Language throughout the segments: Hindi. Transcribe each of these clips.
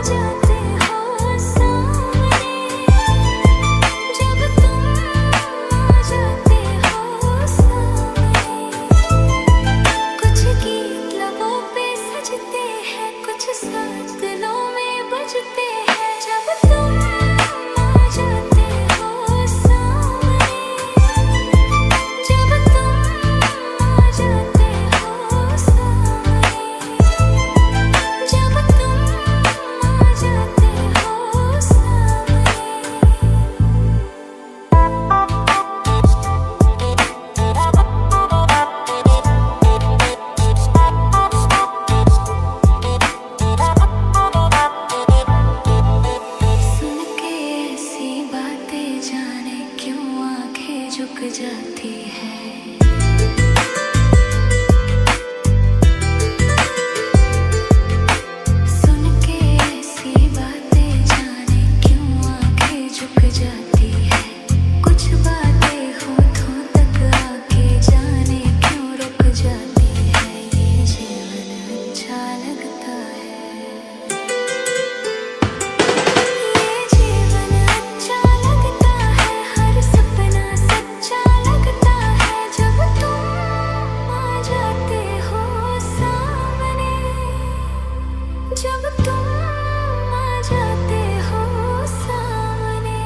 जाते हो सामने, जब तुम आ जाते हो सामने, कुछ गीत लबों पे सजते हैं, कुछ साथ दिलों में बजते हैं, जब तुम आ जाते हो सामने, जब तुम आ जाते हो सामने, जब तुम आ जाते हो सामने। सुन के ऐसी बातें जाने क्यों आंखें झुक जाती है। सुन के ऐसी बातें जाने क्यों आंखें झुक जाती है। कुछ बातें होठों तक आके जाने क्यों रुक जाती है। ये जीवन अच्छा लगता है, ये जीवन अच्छा लगता है, हर सपना सच्चा लगता है, जब तुम आ जाते हो सामने, जब तुम आ जाते हो सामने,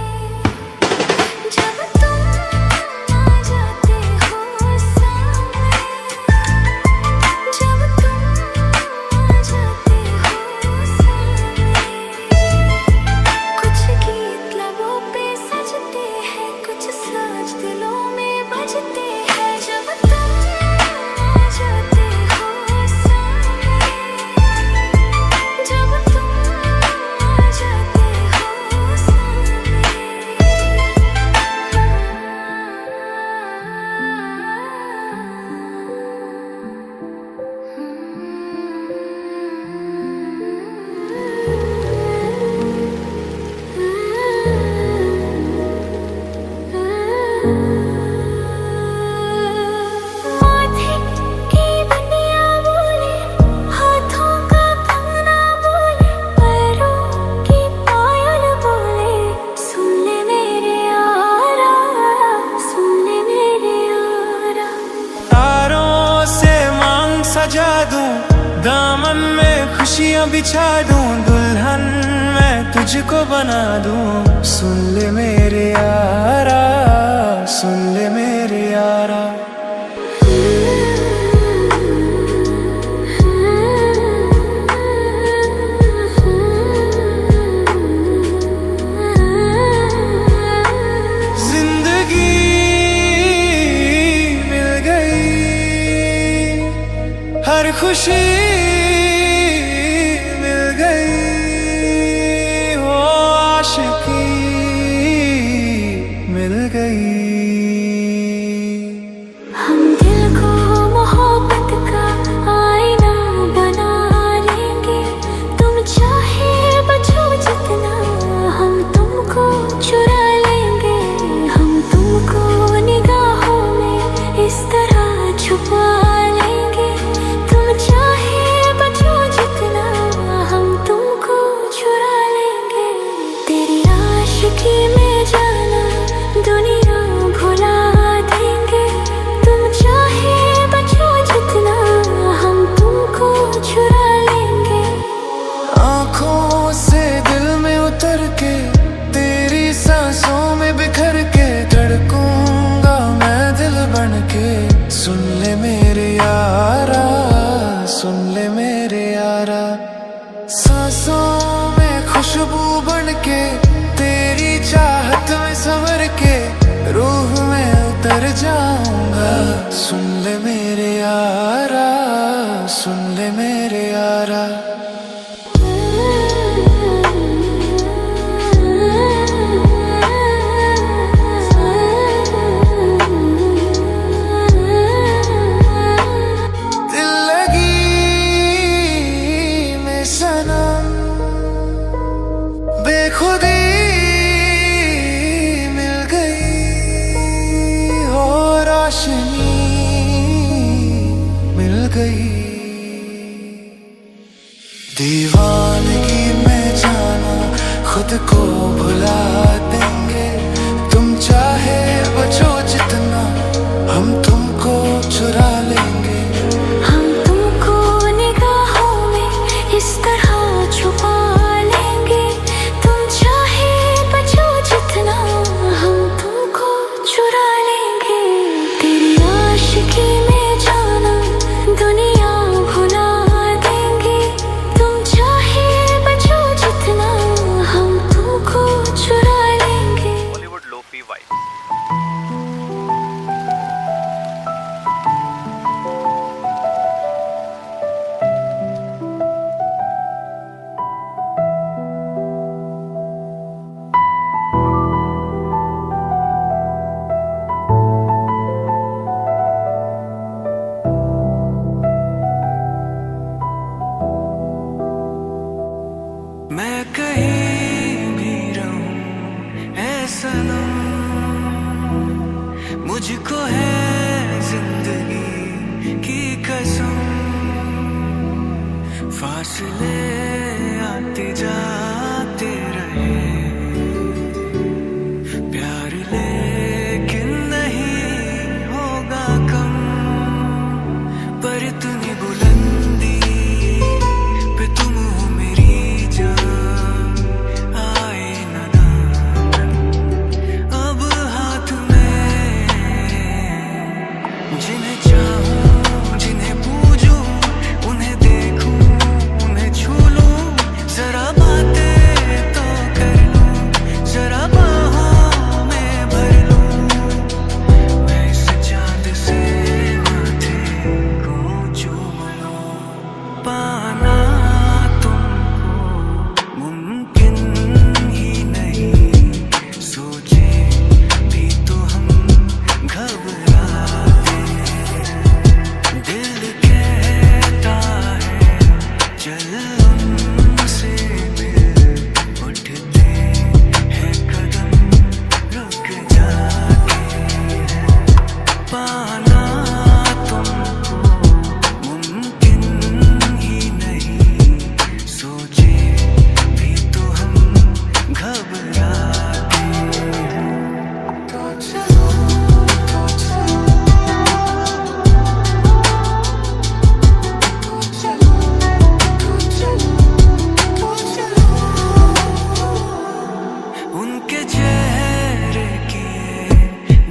जब तुम आ जाते हो सामने, जब तुम आ जाते हो सामने, कुछ गीत लबों पे सजते हैं, कुछ साज दिलों में बजते हैं, जब तुम आ जाते हो सामने, जब तुम आ जाते हो सामने। माथे की बनिया बोले, हाथों का कंगना बोले, पैरों की पायल बोले, सुन ले मेरे यारा, सुन ले मेरे यारा। तारों से मांग सजा दूं, दामन में खुशियां बिछा दूं, दुल्हन मैं तुझको बना दूं। सुन ले मेरे यारा, सुन ले मेरे यारा। जिंदगी मिल गई, हर खुशी मिल गई, हो आशिकी मिल गई। हम दिल को मोहब्बत का आईना बना लेंगे, तुम चाहे बचो जितना, हम तुमको चुरा लेंगे, हम तुमको निगाहों में इस तरह छुपा लेंगे, तुम चाहे बचो जितना, हम तुमको चुरा लेंगे। तेरी आशिकी में जाना दुनिया भुला देंगे, तुम चाहे बचो जितना, हम तुमको चुरा लेंगे। आँखों से दिल में उतर के, तेरी सांसों में बिखर के, धड़कूंगा मैं दिल बन के। सुन ले मेरे यारा, सुन ले मेरे यारा। सांसों में खुशबू बन के, तेरी चाहत में संवर के, रूह में उतर जाऊंगा। सुन ले मेरे यारा, सुन ले मेरे यारा। दिल लगी में सनम, बेखुदी मिल गई, हो रोशनी मिल गई। दीवानगी में जान खुद को भुला देंगे। तुम चाहे बचो जितना, हम तुमको चुरा लेंगे। हम तुमको निगाहों में इस तरह छुपा लेंगे। तुम चाहे बचो जितना, हम तुमको चुरा लेंगे। तेरी आशिकी में जाना दुनिया भुला देंगे। तुम चाहे बचो जितना, हम तुमको चुरा लेंगे। Bollywood lofi vibes. मैं कहीं भी रहूं ऐसा ना, मुझको है जिंदगी की कसम। फासले आते जाते रहे, प्यार लेकिन नहीं होगा कम। पर इतनी बुलंदी पे तुम हो मेरी जान, आए न दामन अब हाथ में। जिन्हें चाहूं जिन्हें पूजूं, उन्हें देखूं उन्हें छू लूं, जरा बातें तो कर लूं, जरा बाहों में भर लूं। मैं इस चांद से माथे को चूम लूं। पाना तुमको मुमकिन ही नहीं, सोचे भी तो हम घबराते। दिल कहता है चल उनसे मिल, उठते हैं कदम रुक जाते हैं। पाना तुमको मुमकिन ही नहीं, सोचे भी तो हम घबराते हैं। तो चलो, तो चलो, तो चलो, तो चलो, तो चलो। उनके चेहरे की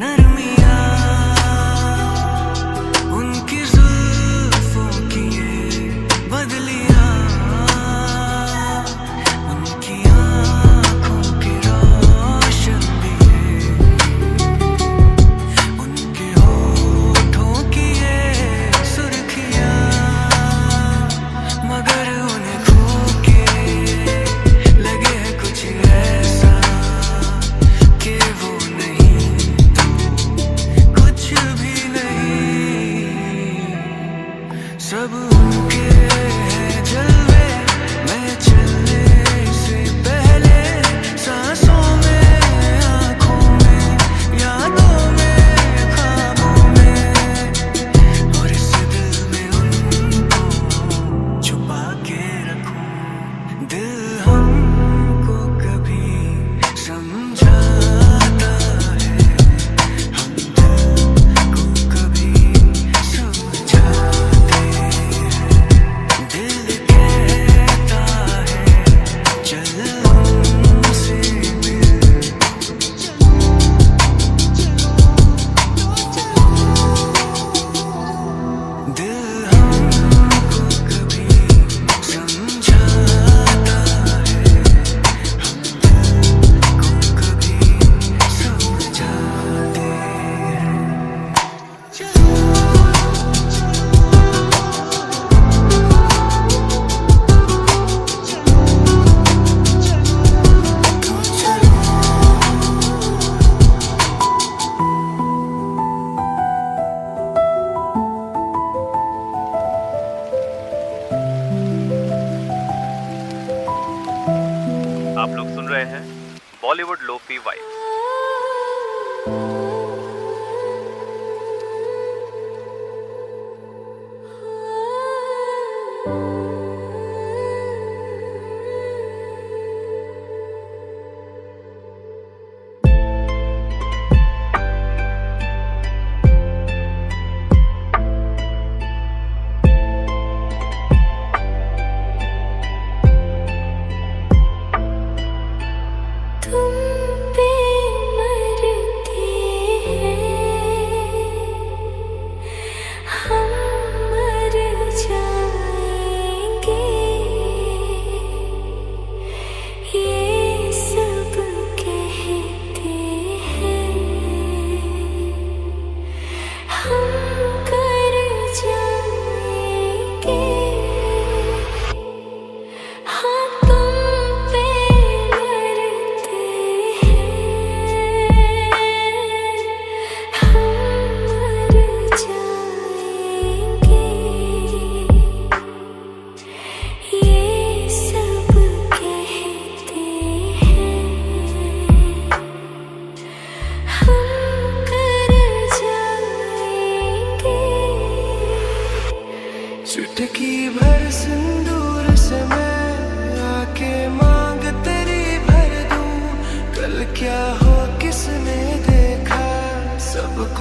नरमियाँ, उनकी जुल्फों की ये बदलियाँ, उनकी आँखों की रोशन दिए, उनके होठों की ये सुर्खियाँ। मगर उन्हें खो के लगे है कुछ ऐसा कि वो नहीं तो कुछ भी नहीं। सब उनके हैं जलवे, मैं चलने से पहले सांसों में, आँखों में, यादों में, ख्वाबों में, और इस दिल में उनको छुपा के रखूं। दिल हमको कभी समझाता है, हम दिल को कभी समझाते हैं। दिल कहता है चल उनसे मिल, दिल हमको कभी समझाता है, हम दिल को कभी समझाते हैं। आप लोग सुन रहे हैं बॉलीवुड लोफी वाइब्स।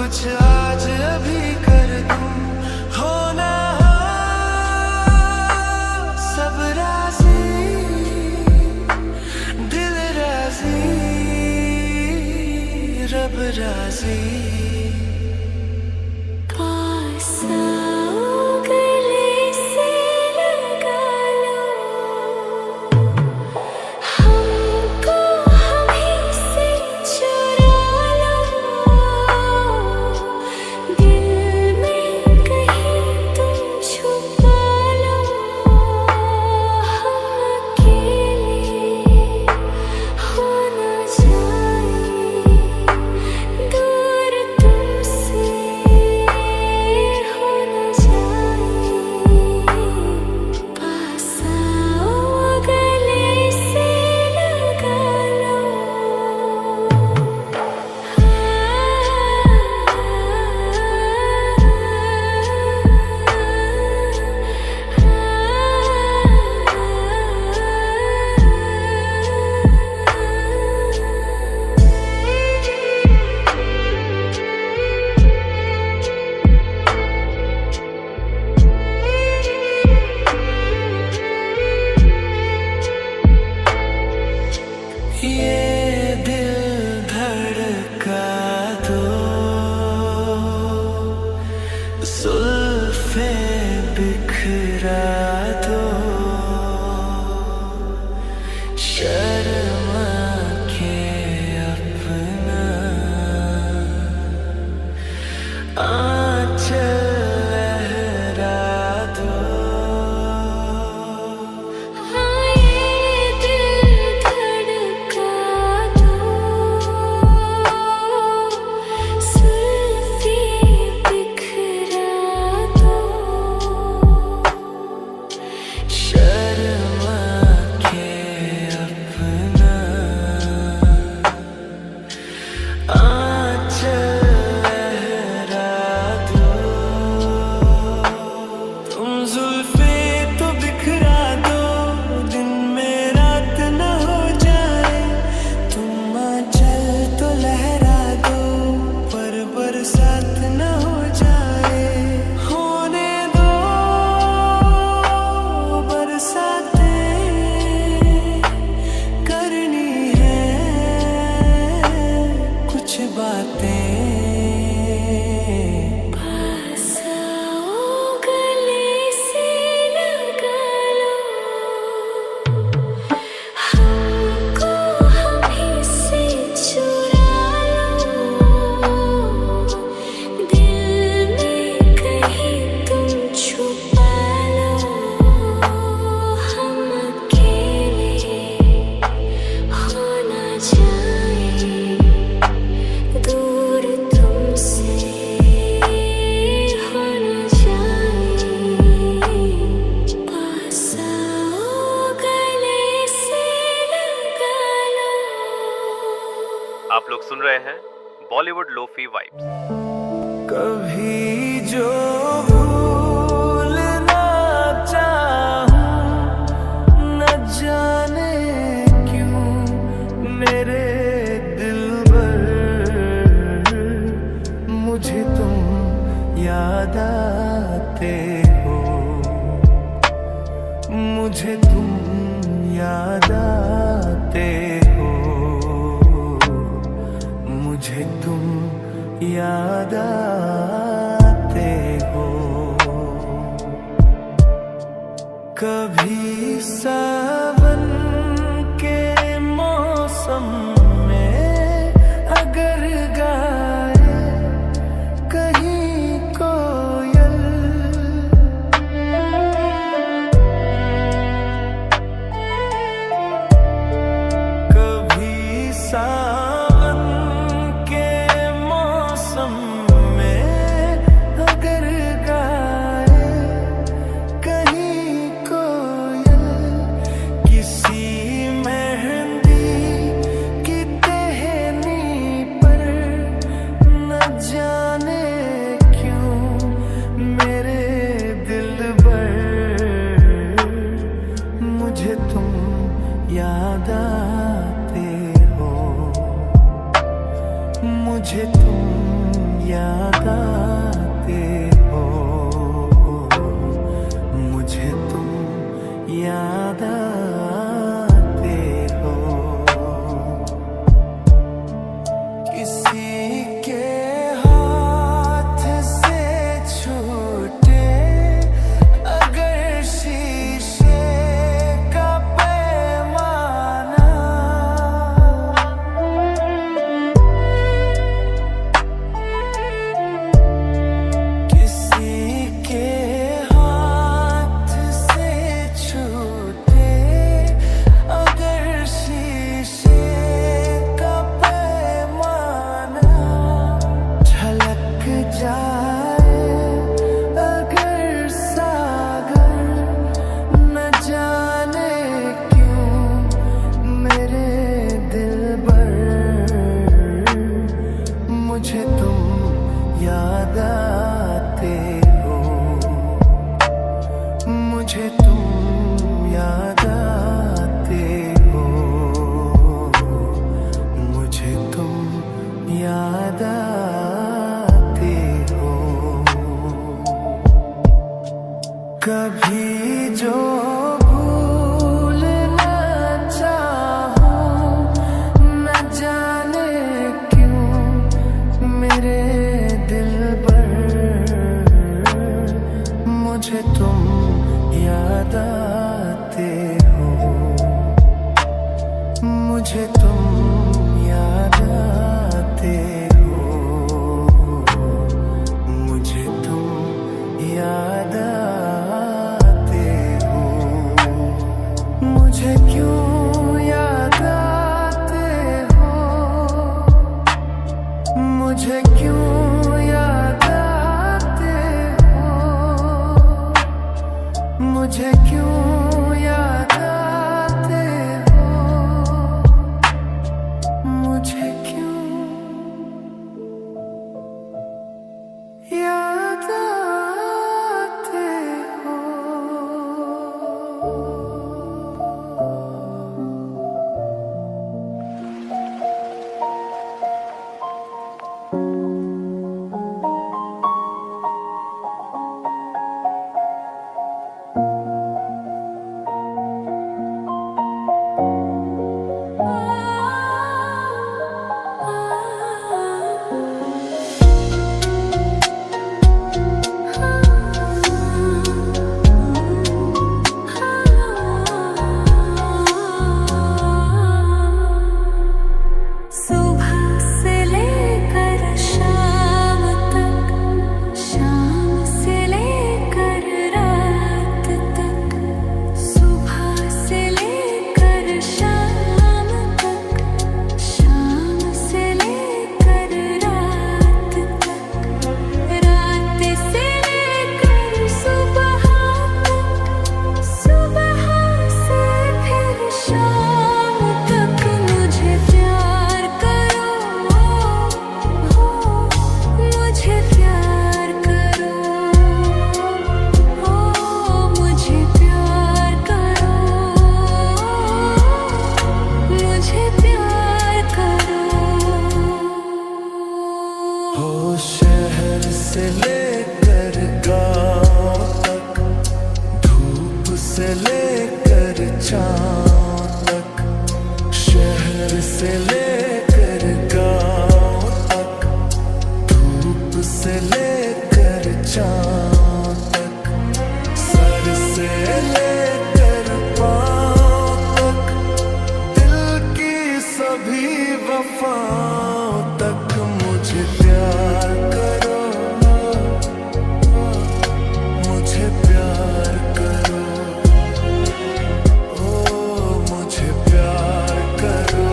कुछ आज अभी कर दूं, हो ना हो सब राजी, दिल राजी, रब राजी। पास आओ गले से लगा लो, हमको हमें से चुरा लो, दिल में कहीं तुम छुपा लो, हम अकेले हो ना जाए, दूर तुमसे हो ना जाए, पास आओ गले से लगा लो। ये दिल धड़का दो, जुल्फे बिखरा दो, शर्मा के अपना आंचल लहरा दो। हाँ ये दिल धड़का दो, जुल्फे बिखरा दो, शर्मा के अपना आंचल लहरा दो। तुम जुल्फे तो बिखरा दो, दिन में रात न हो जाए, तुम आंचल तो लहरा दो, पर बरसात न हो जाए, होने दो बरसातें करनी है कुछ बातें। पास आओ गले से लगा लो, हमको हमें से चुरा लो, दिल में कहीं तुम छुपा लो, हम अकेले हो ना जाए, दूर तुमसे हो ना जाए, पास आओ गले से लगा लो। आप लोग सुन रहे हैं बॉलीवुड लोफी वाइब्स। कभी जो भूलना चाहूं, न जाने क्यों मेरे दिलबर, मुझे तुम याद आते हो, मुझे तुम याद आते हो, मुझे तुम याद आते हो। कभी सावन के मौसम में अगर गाए कहीं कोयल, कभी सावन के मौसम में अगर गाए कहीं कोयल, किसी मेहंदी की टहनी पर, न जाने क्यों मेरे दिलबर, मुझे तुम याद आते हो, मुझे तुम याद याद आते हो। किसी के हाथ से छूटे अगर शीशे का पैमाना, किसी के हाथ से छूटे अगर शीशे का पैमाना, झलक जाए अगर सागर, न जाने क्यों मेरे दिलबर, मुझे तुम याद आते हो। मुझे तुम याद आते हो। मुझे तुम याद आते हो। कभी जो भूल न चाहूं, न जाने क्यों मेरे दिलबर, मुझे तुम याद आते हो। मुझे तुम याद आते हो। मुझे तुम याद आते हो। मुझे क्यों याद आते हो। मुझे क्यों याद आते हो। मुझे क्यों याद आते हो। मुझे क्यों याद आते हो। सुबह से लेकर शाम तक, शाम से लेकर रात तक, सुबह से लेकर शाम तक, शाम से लेकर रात तक, रात से लेकर सुबह तक, सुबह से फिर शाम तक, मुझे प्यार करो, मुझे प्यार करो, मुझे प्यार करो, मुझे प्यार करो। हो शहर से लेकर गाँव तक, धूप से लेकर चाँद तक, शहर से लेकर गाँव तक, धूप से लेकर चाँद तक, सर से लेकर पाँव तक, दिल की सभी वफाओं तक, मुझे प्यार करो, मुझे प्यार करो, ओ मुझे प्यार करो,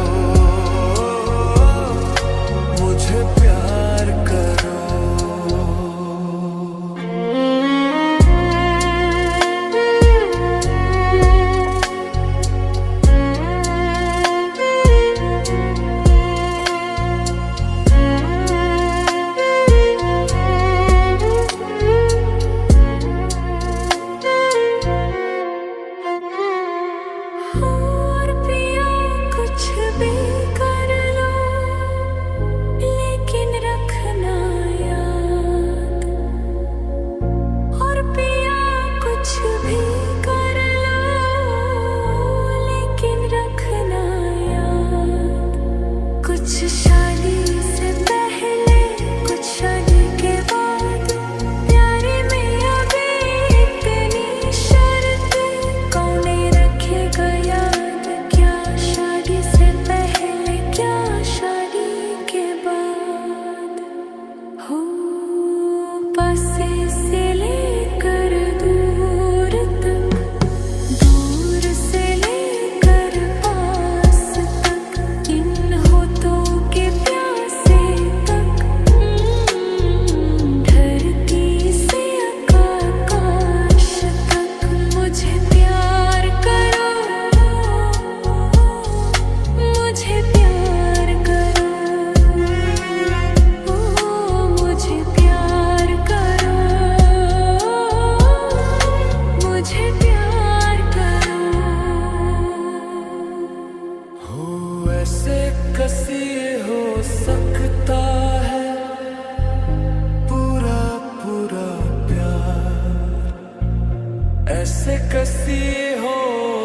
कैसी हो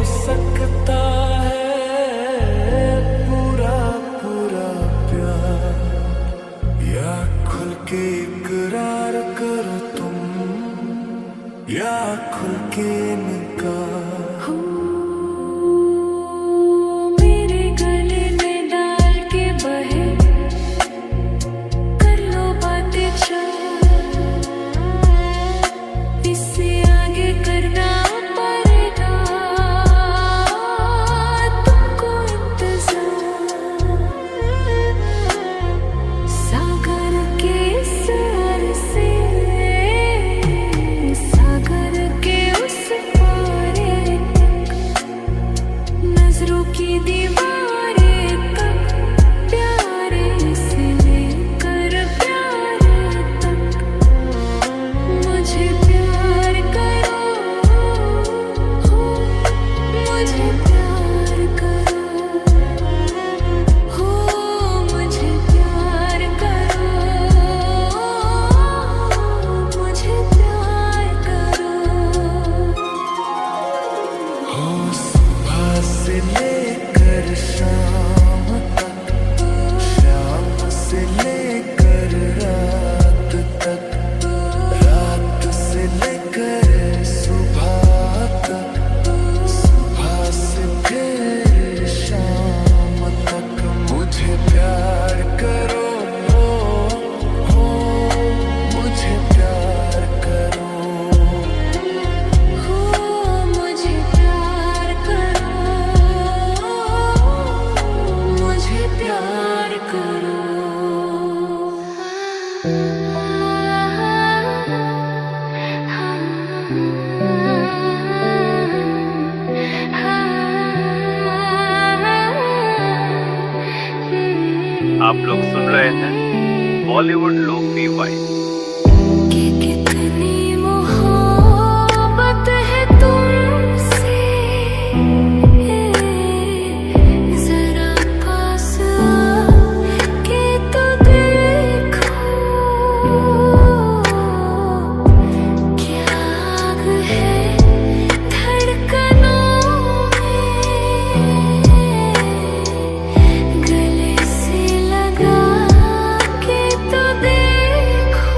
सकता है पूरा पूरा प्यार, या खुल के इकरार करो तुम, या खुल के इनकार। मेरे गले में डाल के बहे कर लो बातें चार, इससे आगे करना पड़ेगा तुमको इंतजार। सागर के सर से सागर के उस पारे तक, नजरों की दीवारें तक, प्यारे से लेकर प्यारे तक, मुझे प्यार करो, हो मुझे प्यार करो, हो मुझे प्यार करो, मुझे प्यार करो। हो सुबह से लेकर शाम तक, शाम से लेकर रात तक, रात से लेकर सुबह तक, सुबह से फिर शाम तक, मुझे प्यार करो, हो मुझे प्यार करो। हो मुझे प्यार करो, मुझे प्यार करो। आप लोग सुन रहे हैं बॉलीवुड लोफी वाइब। कि कितनी मोहब्बत है तुमसे, जरा पास आके तो देखो, क्या आग है धड़कनों में, गले से लगा के तो देखो,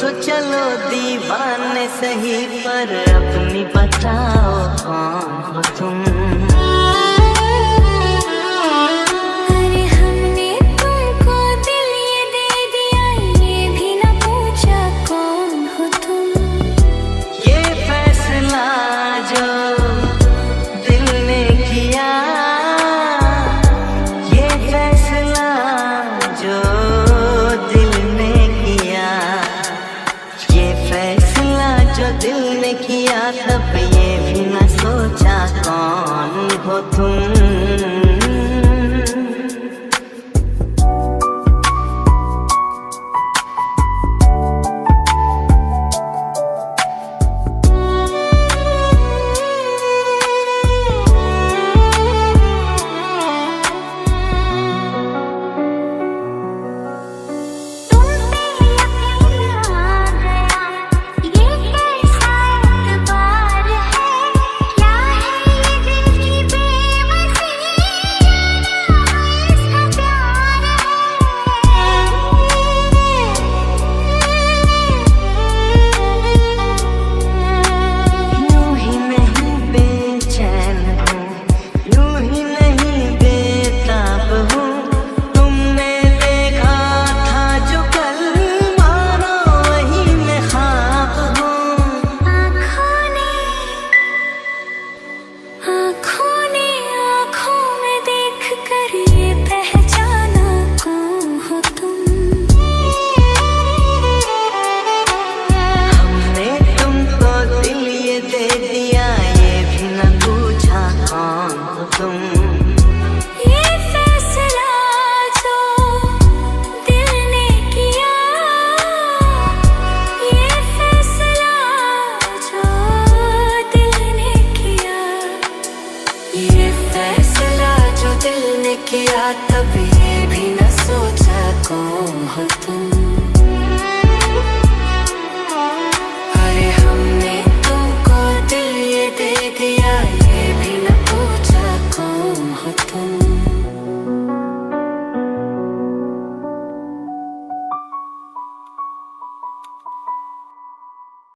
तो चलो दीवाने सही, पर अपनी बताओ कौन हो तुम। अरे हमने तुमको दिल ये दे दिया, ये भी ना पूछा कौन हो तुम। ये फैसला जो दिल ने किया, ये फैसला जो दिल ने किया, ये फैसला जो दिल ने किया, तब ये भी न सोचा कौन हो तुम। किया तब ये भी न सोचा कौन हो तुम।